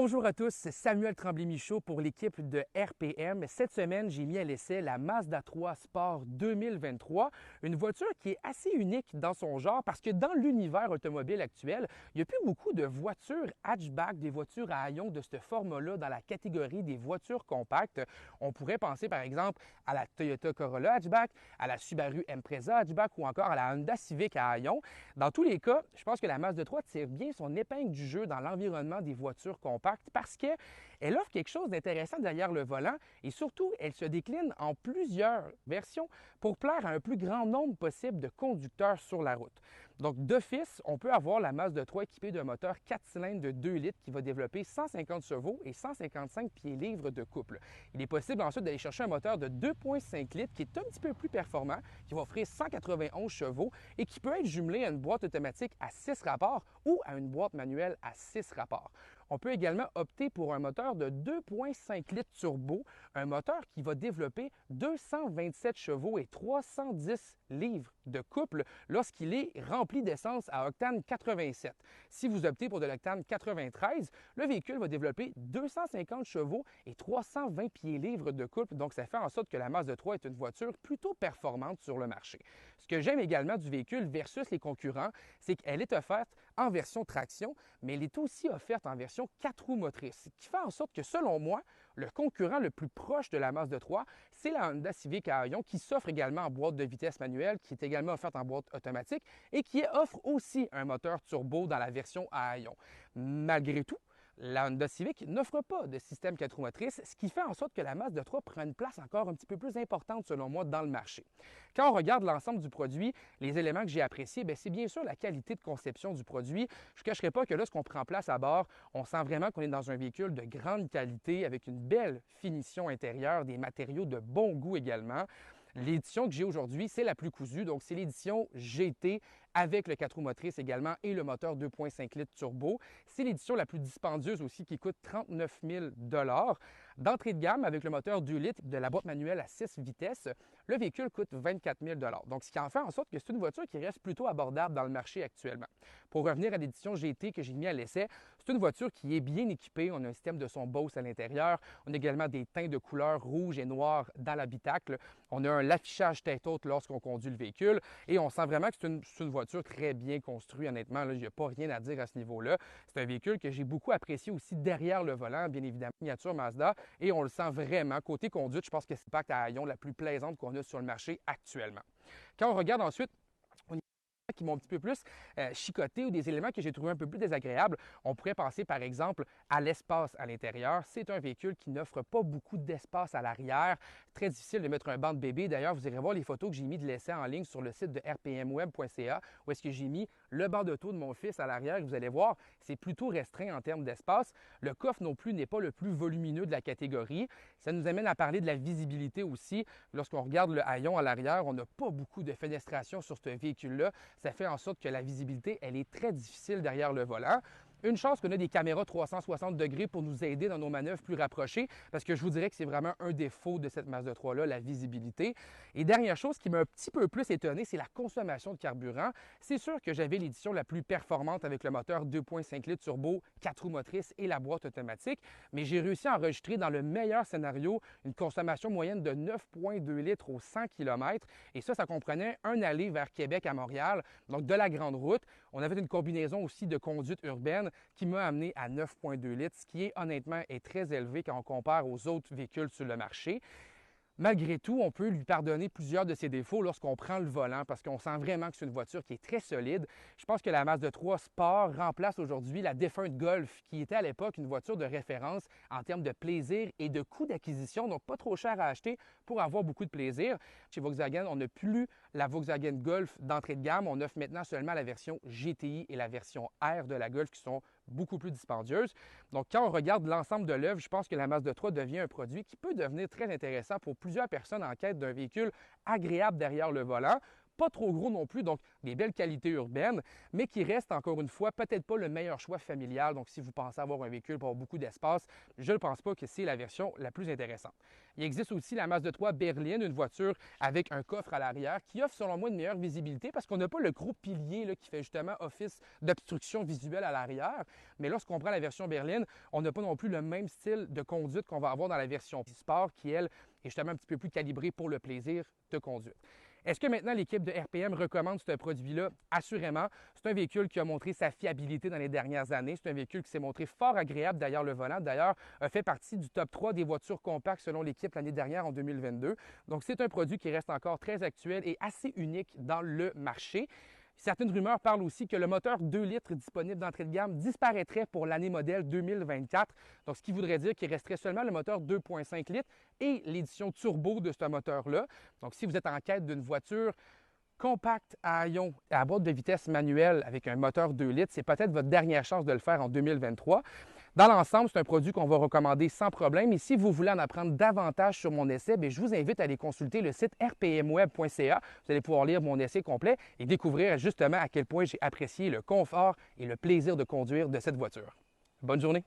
Bonjour à tous, c'est Samuel Tremblay-Michaud pour l'équipe de RPM. Cette semaine, j'ai mis à l'essai la Mazda 3 Sport 2023, une voiture qui est assez unique dans son genre parce que dans l'univers automobile actuel, il n'y a plus beaucoup de voitures hatchback, des voitures à haillons de ce format-là dans la catégorie des voitures compactes. On pourrait penser par exemple à la Toyota Corolla hatchback, à la Subaru Impreza hatchback ou encore à la Honda Civic à haillons. Dans tous les cas, je pense que la Mazda 3 tire bien son épingle du jeu dans l'environnement des voitures compacte parce qu'elle offre quelque chose d'intéressant derrière le volant et surtout, elle se décline en plusieurs versions pour plaire à un plus grand nombre possible de conducteurs sur la route. Donc, d'office, on peut avoir la Mazda 3 équipée d'un moteur 4 cylindres de 2 litres qui va développer 150 chevaux et 155 pieds-livres de couple. Il est possible ensuite d'aller chercher un moteur de 2,5 litres qui est un petit peu plus performant, qui va offrir 191 chevaux et qui peut être jumelé à une boîte automatique à 6 rapports ou à une boîte manuelle à 6 rapports. On peut également opter pour un moteur de 2,5 litres turbo, un moteur qui va développer 227 chevaux et 310 livres de couple lorsqu'il est rempli d'essence à octane 87. Si vous optez pour de l'octane 93, le véhicule va développer 250 chevaux et 320 pieds-livres de couple, donc ça fait en sorte que la Mazda 3 est une voiture plutôt performante sur le marché. Ce que j'aime également du véhicule versus les concurrents, c'est qu'elle est offerte en version traction, mais elle est aussi offerte en version 4 roues motrices, ce qui fait en sorte que, selon moi, le concurrent le plus proche de la Mazda 3, c'est la Honda Civic à haillons qui s'offre également en boîte de vitesse manuelle, qui est également offerte en boîte automatique et qui offre aussi un moteur turbo dans la version à haillons. Malgré tout, la Honda Civic n'offre pas de système 4 roues motrices, ce qui fait en sorte que la Mazda 3 prend une place encore un petit peu plus importante, selon moi, dans le marché. Quand on regarde l'ensemble du produit, les éléments que j'ai appréciés, c'est bien sûr la qualité de conception du produit. Je ne cacherai pas que lorsqu'on prend place à bord, on sent vraiment qu'on est dans un véhicule de grande qualité, avec une belle finition intérieure, des matériaux de bon goût également. L'édition que j'ai aujourd'hui, c'est la plus cousue, donc c'est l'édition GT avec le 4 roues motrices également et le moteur 2,5 litres turbo. C'est l'édition la plus dispendieuse aussi qui coûte 39 000 $. D'entrée de gamme, avec le moteur 2 litres de la boîte manuelle à 6 vitesses, le véhicule coûte 24 000 $. Donc, ce qui en fait en sorte que c'est une voiture qui reste plutôt abordable dans le marché actuellement. Pour revenir à l'édition GT que j'ai mis à l'essai, c'est une voiture qui est bien équipée. On a un système de son Bose à l'intérieur. On a également des teints de couleurs rouge et noir dans l'habitacle. On a l'affichage tête haute lorsqu'on conduit le véhicule et on sent vraiment que c'est une voiture très bien construite, honnêtement. Là, il n'y a pas rien à dire à ce niveau-là. C'est un véhicule que j'ai beaucoup apprécié aussi derrière le volant, bien évidemment, miniature Mazda, et on le sent vraiment. Côté conduite, je pense que c'est l'impact à haillons la plus plaisante qu'on a sur le marché actuellement. Quand on regarde ensuite qui m'ont un petit peu plus chicoté ou des éléments que j'ai trouvé un peu plus désagréables. On pourrait penser par exemple à l'espace à l'intérieur. C'est un véhicule qui n'offre pas beaucoup d'espace à l'arrière. Très difficile de mettre un banc de bébé. D'ailleurs, vous irez voir les photos que j'ai mis de l'essai en ligne sur le site de rpmweb.ca où est-ce que j'ai mis le banc d'auto de mon fils à l'arrière. Vous allez voir, c'est plutôt restreint en termes d'espace. Le coffre non plus n'est pas le plus volumineux de la catégorie. Ça nous amène à parler de la visibilité aussi. Lorsqu'on regarde le haillon à l'arrière, on n'a pas beaucoup de fenestration sur ce véhicule-là. Ça fait en sorte que la visibilité, elle est très difficile derrière le volant. Une chance qu'on a des caméras 360 degrés pour nous aider dans nos manœuvres plus rapprochées, parce que je vous dirais que c'est vraiment un défaut de cette Mazda 3-là, la visibilité. Et dernière chose qui m'a un petit peu plus étonné, c'est la consommation de carburant. C'est sûr que j'avais l'édition la plus performante avec le moteur 2,5 litres turbo, 4 roues motrices et la boîte automatique, mais j'ai réussi à enregistrer dans le meilleur scénario une consommation moyenne de 9,2 litres au 100 km. Et ça comprenait un aller vers Québec à Montréal, donc de la grande route. On avait une combinaison aussi de conduite urbaine qui m'a amené à 9,2 litres, ce qui est honnêtement est très élevé quand on compare aux autres véhicules sur le marché. Malgré tout, on peut lui pardonner plusieurs de ses défauts lorsqu'on prend le volant parce qu'on sent vraiment que c'est une voiture qui est très solide. Je pense que la Mazda 3 Sport remplace aujourd'hui la défunte Golf qui était à l'époque une voiture de référence en termes de plaisir et de coût d'acquisition, donc pas trop cher à acheter pour avoir beaucoup de plaisir. Chez Volkswagen, on n'a plus la Volkswagen Golf d'entrée de gamme. On offre maintenant seulement la version GTI et la version R de la Golf qui sont beaucoup plus dispendieuses. Donc, quand on regarde l'ensemble de l'œuvre, je pense que la Mazda 3 devient un produit qui peut devenir très intéressant pour plusieurs personnes en quête d'un véhicule agréable derrière le volant. pas trop gros non plus, donc des belles qualités urbaines, mais qui reste encore une fois peut-être pas le meilleur choix familial. Donc si vous pensez avoir un véhicule pour avoir beaucoup d'espace, je ne pense pas que c'est la version la plus intéressante. Il existe aussi la Mazda 3 Berline, une voiture avec un coffre à l'arrière qui offre selon moi une meilleure visibilité parce qu'on n'a pas le gros pilier là, qui fait justement office d'obstruction visuelle à l'arrière. Mais lorsqu'on prend la version berline, on n'a pas non plus le même style de conduite qu'on va avoir dans la version Sport qui, elle, est justement un petit peu plus calibrée pour le plaisir de conduite. Est-ce que maintenant l'équipe de RPM recommande ce produit-là? Assurément. C'est un véhicule qui a montré sa fiabilité dans les dernières années. C'est un véhicule qui s'est montré fort agréable derrière le volant. D'ailleurs, a fait partie du top 3 des voitures compactes selon l'équipe l'année dernière en 2022. Donc, c'est un produit qui reste encore très actuel et assez unique dans le marché. Certaines rumeurs parlent aussi que le moteur 2 litres disponible d'entrée de gamme disparaîtrait pour l'année modèle 2024. Donc, ce qui voudrait dire qu'il resterait seulement le moteur 2,5 litres et l'édition turbo de ce moteur-là. Donc, si vous êtes en quête d'une voiture compacte à ion à boîte de vitesse manuelle avec un moteur 2 litres, c'est peut-être votre dernière chance de le faire en 2023. Dans l'ensemble, c'est un produit qu'on va recommander sans problème. Et si vous voulez en apprendre davantage sur mon essai, je vous invite à aller consulter le site rpmweb.ca. Vous allez pouvoir lire mon essai complet et découvrir justement à quel point j'ai apprécié le confort et le plaisir de conduire de cette voiture. Bonne journée!